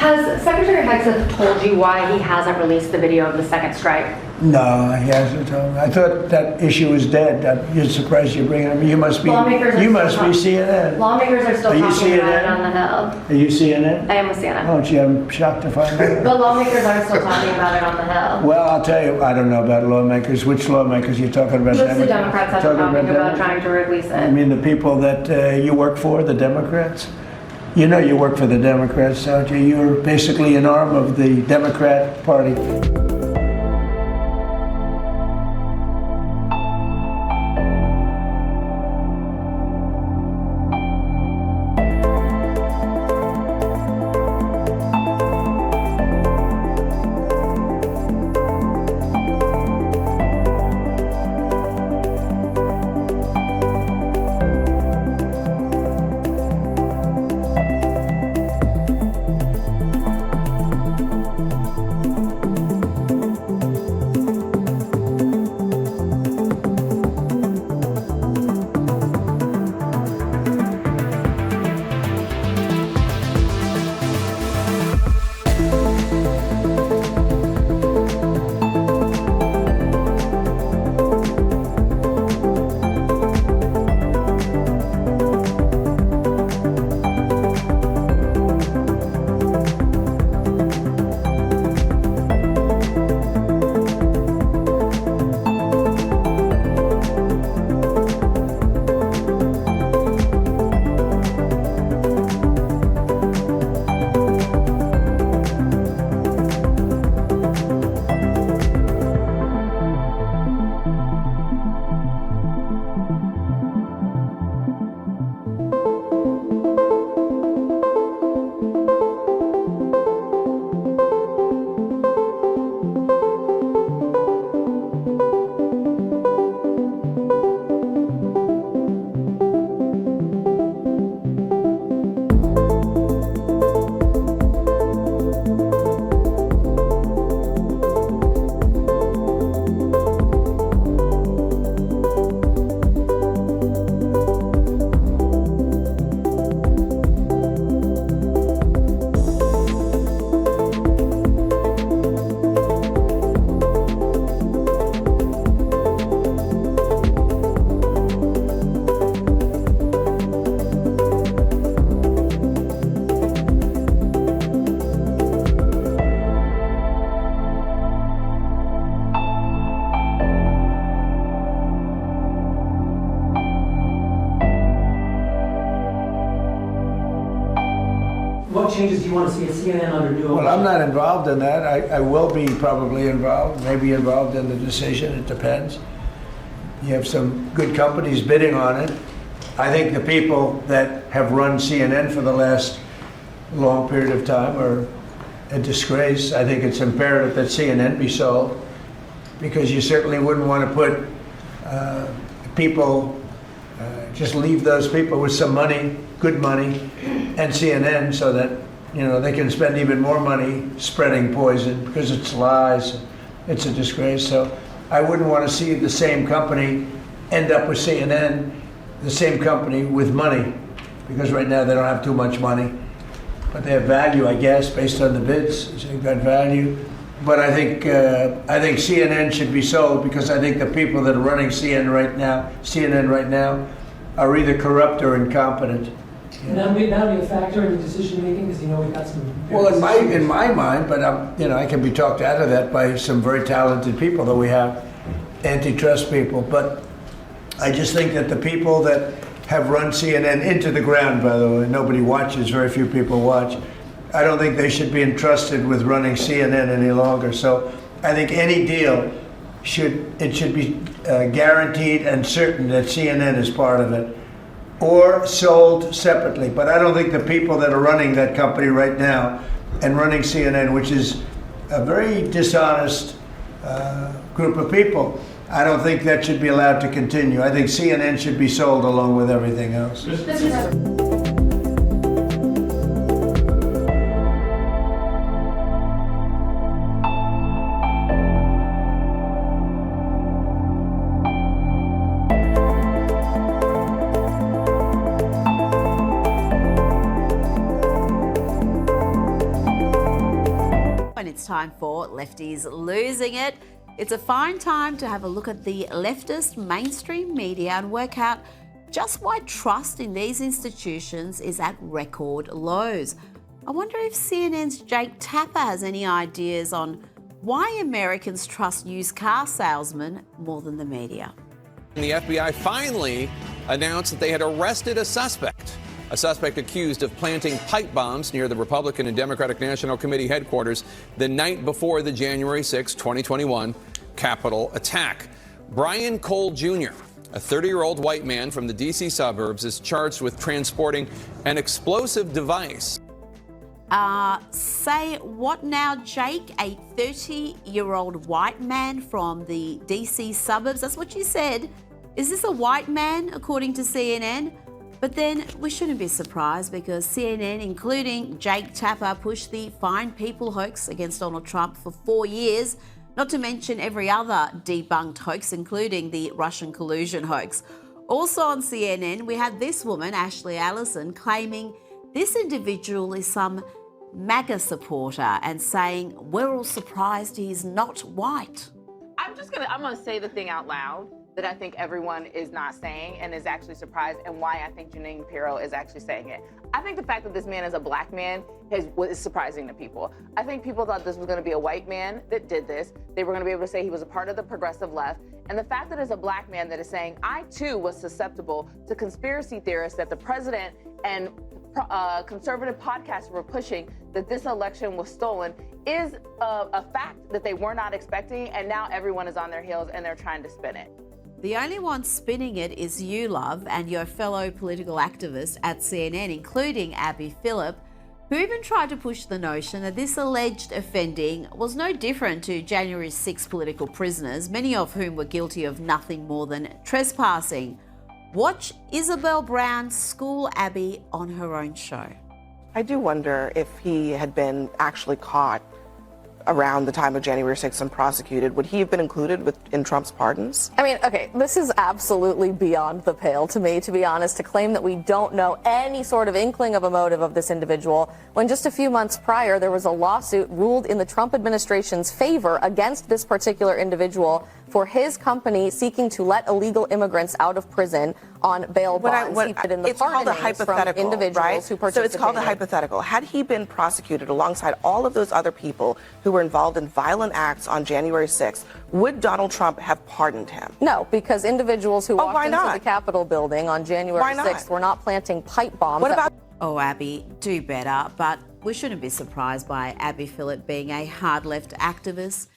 Has Secretary Hegseth told you why he hasn't released the video of the second strike? No, he hasn't told me. I thought that issue was dead. You're surprised you're bringing it up. You must be CNN. Lawmakers are still Are you talking about it CNN? on the Hill. Are you CNN? I am with CNN. Oh, gee, I'm shocked to find out. But lawmakers are still talking about it on the Hill. Well, I'll tell you, I don't know about lawmakers. Which lawmakers you're talking about? Most of the Democrats have been talking about Democrats? trying to release I it. mean, the people that you work for, the Democrats? You know you work for the Democrats, don't you? You're basically an arm of the Democrat Party. What changes do you want to see at CNN under new ownership? Well, I'm not involved in that. I will be probably involved, maybe involved in the decision. It depends. You have some good companies bidding on it. I think the people that have run CNN for the last long period of time are a disgrace. I think it's imperative that CNN be sold, because you certainly wouldn't want to put people, just leave those people with some money, good money, and CNN, so that they can spend even more money spreading poison, because it's lies. It's a disgrace. So I wouldn't want to see the same company end up with CNN, the same company with money, because right now they don't have too much money, but they have value, I guess, based on the bids. So they've got value. But I think CNN should be sold, because I think the people that are running CNN right now are either corrupt or incompetent. And that may not be a factor in the decision making, because we've got some. Well, in my mind, but I can be talked out of that by some very talented people that we have, antitrust people. But I just think that the people that have run CNN into the ground, by the way, nobody watches, very few people watch. I don't think they should be entrusted with running CNN any longer. So I think any deal should be guaranteed and certain that CNN is part of it, or sold separately. But I don't think the people that are running that company right now and running CNN, which is a very dishonest group of people, I don't think that should be allowed to continue. I think CNN should be sold along with everything else. it's time for Lefties Losing It. It's a fine time to have a look at the leftist mainstream media and work out just why trust in these institutions is at record lows. I wonder if CNN's Jake Tapper has any ideas on why Americans trust used car salesmen more than the media. The FBI finally announced that they had arrested a suspect accused of planting pipe bombs near the Republican and Democratic National Committee headquarters the night before the January 6, 2021 Capitol attack. Brian Cole Jr., a 30-year-old white man from the D.C. suburbs, is charged with transporting an explosive device. Say what now, Jake? A 30-year-old white man from the D.C. suburbs? That's what you said. Is this a white man, according to CNN? But then we shouldn't be surprised because CNN, including Jake Tapper, pushed the Fine People hoax against Donald Trump for 4 years, not to mention every other debunked hoax, including the Russian collusion hoax. Also on CNN, we had this woman, Ashley Allison, claiming this individual is some MAGA supporter and saying, we're all surprised he's not white. I'm gonna say the thing out loud that I think everyone is not saying and is actually surprised, and why I think Janine Pirro is actually saying it. I think the fact that this is a black man is surprising to people. I think people thought this was gonna be a white man that did this. They were gonna be able to say he was a part of the progressive left. And the fact that it's a black man that is saying, I too was susceptible to conspiracy theorists that the president and conservative podcasts were pushing that this election was stolen is a fact that they were not expecting, and now everyone is on their heels and they're trying to spin it. The only one spinning it is you, love, and your fellow political activists at CNN, including Abby Phillip, who even tried to push the notion that this alleged offending was no different to January 6 political prisoners, many of whom were guilty of nothing more than trespassing. Watch Isabel Brown school Abby on her own show. I do wonder if he had been actually caught around the time of January 6th and prosecuted, would he have been included in Trump's pardons? I mean, okay, this is absolutely beyond the pale to me, to be honest, to claim that we don't know any sort of inkling of a motive of this individual, when just a few months prior there was a lawsuit ruled in the Trump administration's favor against this particular individual for his company seeking to let illegal immigrants out of prison on bail bonds. It's called a hypothetical, right? So it's called a hypothetical. Had he been prosecuted alongside all of those other people who were involved in violent acts on January 6th, would Donald Trump have pardoned him? No, because individuals who walked into the Capitol building on January 6th were not planting pipe bombs. What about? Oh, Abby, do better, but we shouldn't be surprised by Abby Phillip being a hard left activist.